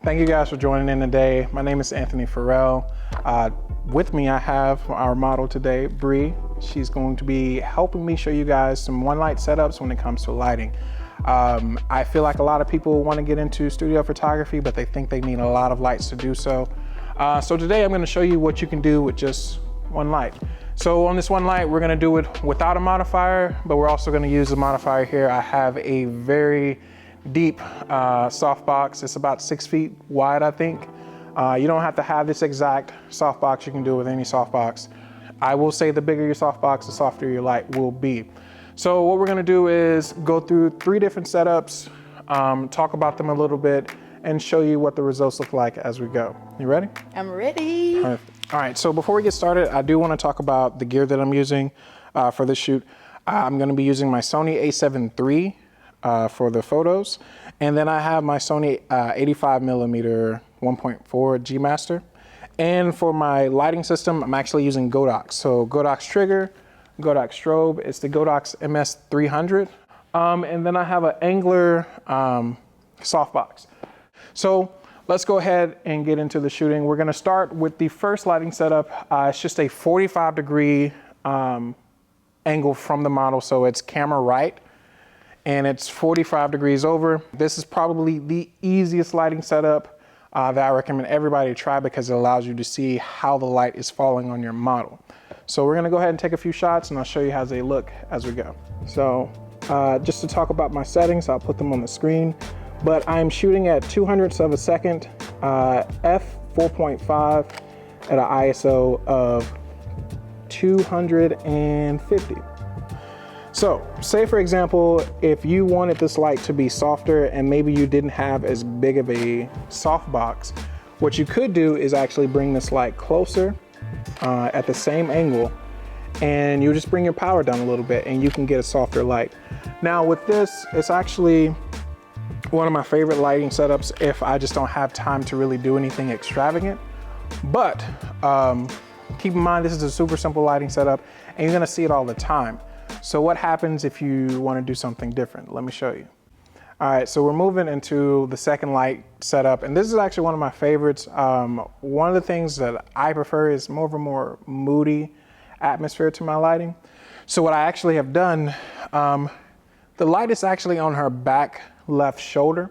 Thank you guys for joining in today. My name is Anthony Farrell. With me, I have our model today, Bree. She's going to be helping me show you guys some one light setups when it comes to lighting. I feel like a lot of people want to get into studio photography, but they think they need a lot of lights to do so. So today I'm going to show you what you can do with just one light. So on this one light, we're going to do it without a modifier, but we're also going to use a modifier here. I have a very deep softbox. It's about 6 feet wide, I think. You don't have to have this exact softbox. You can do it with any softbox. I will say the bigger your softbox, the softer your light will be. So what we're going to do is go through 3 different setups, talk about them a little bit, and show you what the results look like as we go. You ready? I'm ready. Perfect. All right, so before we get started, I do want to talk about the gear that I'm using for this shoot. I'm going to be using my Sony a7 III for the photos, and then I have my Sony 85mm 1.4 G Master. And for my lighting system, I'm actually using Godox. So Godox trigger, Godox strobe, it's the Godox MS300. And then I have an Angler softbox. So let's go ahead and get into the shooting. We're gonna start with the first lighting setup. It's just a 45-degree angle from the model, so it's camera right, and it's 45 degrees over. This is probably the easiest lighting setup that I recommend everybody try because it allows you to see how the light is falling on your model. So we're gonna go ahead and take a few shots and I'll show you how they look as we go. So just to talk about my settings, I'll put them on the screen, but I'm shooting at 200ths of a second, f/4.5 at an ISO of 250. So say for example, if you wanted this light to be softer and maybe you didn't have as big of a softbox, what you could do is actually bring this light closer at the same angle, and you just bring your power down a little bit and you can get a softer light. Now with this, it's actually one of my favorite lighting setups if I just don't have time to really do anything extravagant. But keep in mind, this is a super simple lighting setup and you're gonna see it all the time. So what happens if you want to do something different? Let me show you. All right, so we're moving into the second light setup, and this is actually one of my favorites. One of the things that I prefer is more of a more moody atmosphere to my lighting. So what I actually have done, the light is actually on her back left shoulder,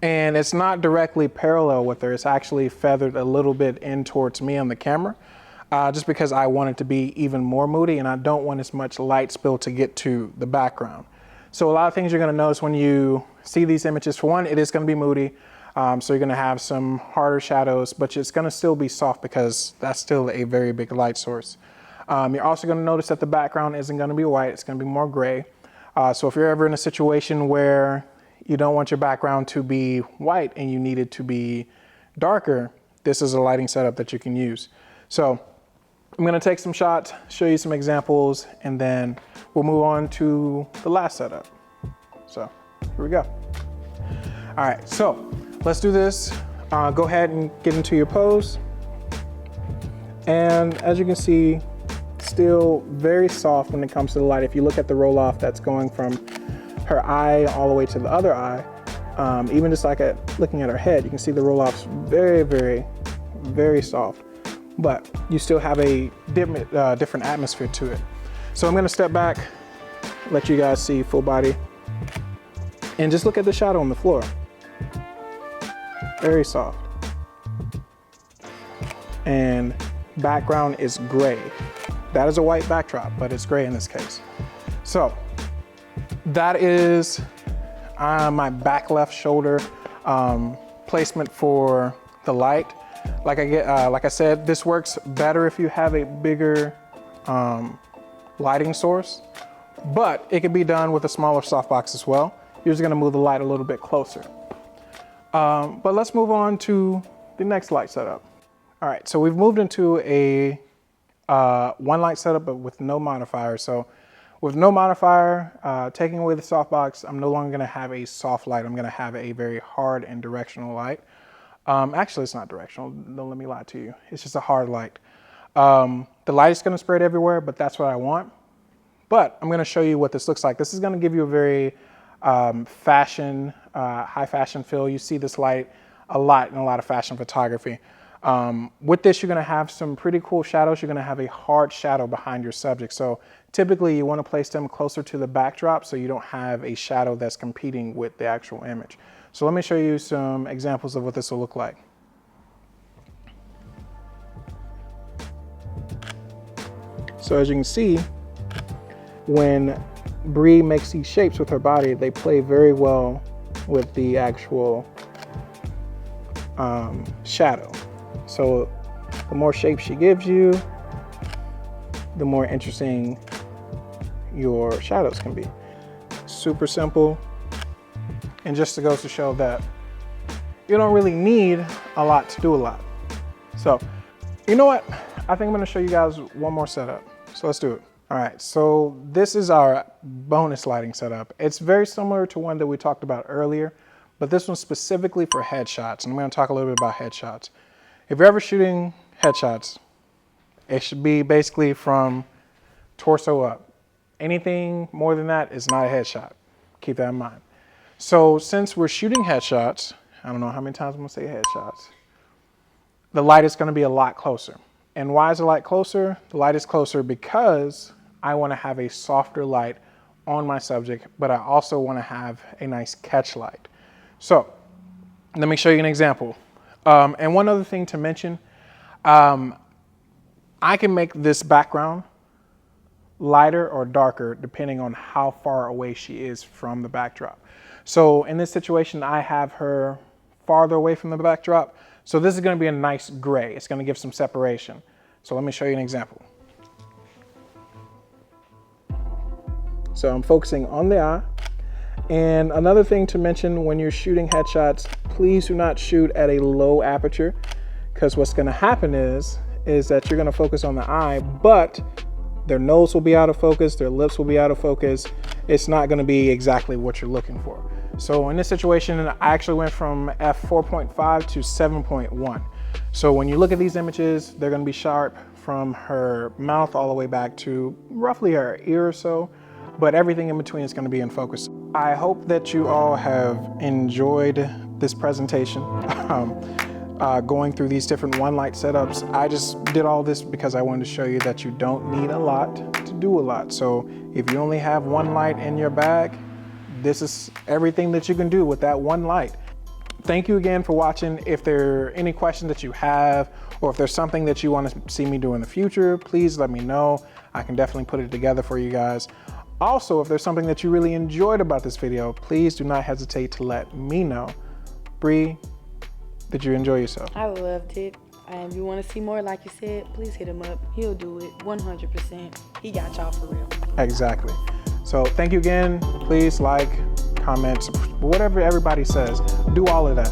and it's not directly parallel with her. It's actually feathered a little bit in towards me on the camera. Just because I want it to be even more moody and I don't want as much light spill to get to the background. So a lot of things you're gonna notice when you see these images, for one, it is gonna be moody. So you're gonna have some harder shadows, but it's gonna still be soft because that's still a very big light source. You're also gonna notice that the background isn't gonna be white, it's gonna be more gray. So if you're ever in a situation where you don't want your background to be white and you need it to be darker, this is a lighting setup that you can use. So I'm gonna take some shots, show you some examples, and then we'll move on to the last setup. So here we go. All right, so let's do this. Go ahead and get into your pose. And as you can see, still very soft when it comes to the light. If you look at the roll off that's going from her eye all the way to the other eye, even just like looking at her head, you can see the roll off's very, very, very soft. But you still have a different atmosphere to it. So I'm gonna step back, let you guys see full body, and just look at the shadow on the floor. Very soft. And background is gray. That is a white backdrop, but it's gray in this case. So that is my back left shoulder placement for the light. Like I said, this works better if you have a bigger lighting source, but it can be done with a smaller softbox as well. You're just gonna move the light a little bit closer. But let's move on to the next light setup. All right, so we've moved into a one light setup, but with no modifier. So with no modifier, taking away the softbox, I'm no longer gonna have a soft light. I'm gonna have a very hard and directional light. Actually, it's not directional. Don't let me lie to you. It's just a hard light. The light is going to spread everywhere, but that's what I want. But I'm going to show you what this looks like. This is going to give you a very high fashion feel. You see this light a lot in a lot of fashion photography. With this, you're gonna have some pretty cool shadows. You're gonna have a hard shadow behind your subject. So typically you wanna place them closer to the backdrop so you don't have a shadow that's competing with the actual image. So let me show you some examples of what this will look like. So as you can see, when Bree makes these shapes with her body, they play very well with the actual shadow. So the more shapes she gives you, the more interesting your shadows can be. Super simple. And just to goes to show that you don't really need a lot to do a lot. So, you know what? I think I'm gonna show you guys one more setup. So let's do it. All right, so this is our bonus lighting setup. It's very similar to one that we talked about earlier, but this one's specifically for headshots. And I'm gonna talk a little bit about headshots. If you're ever shooting headshots, it should be basically from torso up. Anything more than that is not a headshot. Keep that in mind. So since we're shooting headshots, I don't know how many times I'm gonna say headshots, the light is gonna be a lot closer. And why is the light closer? The light is closer because I wanna have a softer light on my subject, but I also wanna have a nice catch light. So let me show you an example. And one other thing to mention, I can make this background lighter or darker depending on how far away she is from the backdrop. So in this situation, I have her farther away from the backdrop. So this is gonna be a nice gray. It's gonna give some separation. So let me show you an example. So I'm focusing on the eye. And another thing to mention when you're shooting headshots, please do not shoot at a low aperture, because what's gonna happen is that you're gonna focus on the eye, but their nose will be out of focus, their lips will be out of focus. It's not gonna be exactly what you're looking for. So in this situation, I actually went from f4.5 to 7.1. So when you look at these images, they're gonna be sharp from her mouth all the way back to roughly her ear or so, but everything in between is gonna be in focus. I hope that you all have enjoyed this presentation. Going through these different one light setups. I just did all this because I wanted to show you that you don't need a lot to do a lot. So if you only have one light in your bag, this is everything that you can do with that one light. Thank you again for watching. If there are any questions that you have, or if there's something that you want to see me do in the future, please let me know. I can definitely put it together for you guys. Also, if there's something that you really enjoyed about this video, please do not hesitate to let me know. Bree, did you enjoy yourself? I loved it. And if you want to see more, like you said, please hit him up. He'll do it 100%. He got y'all for real. Exactly. So thank you again. Please like, comment, whatever everybody says. Do all of that.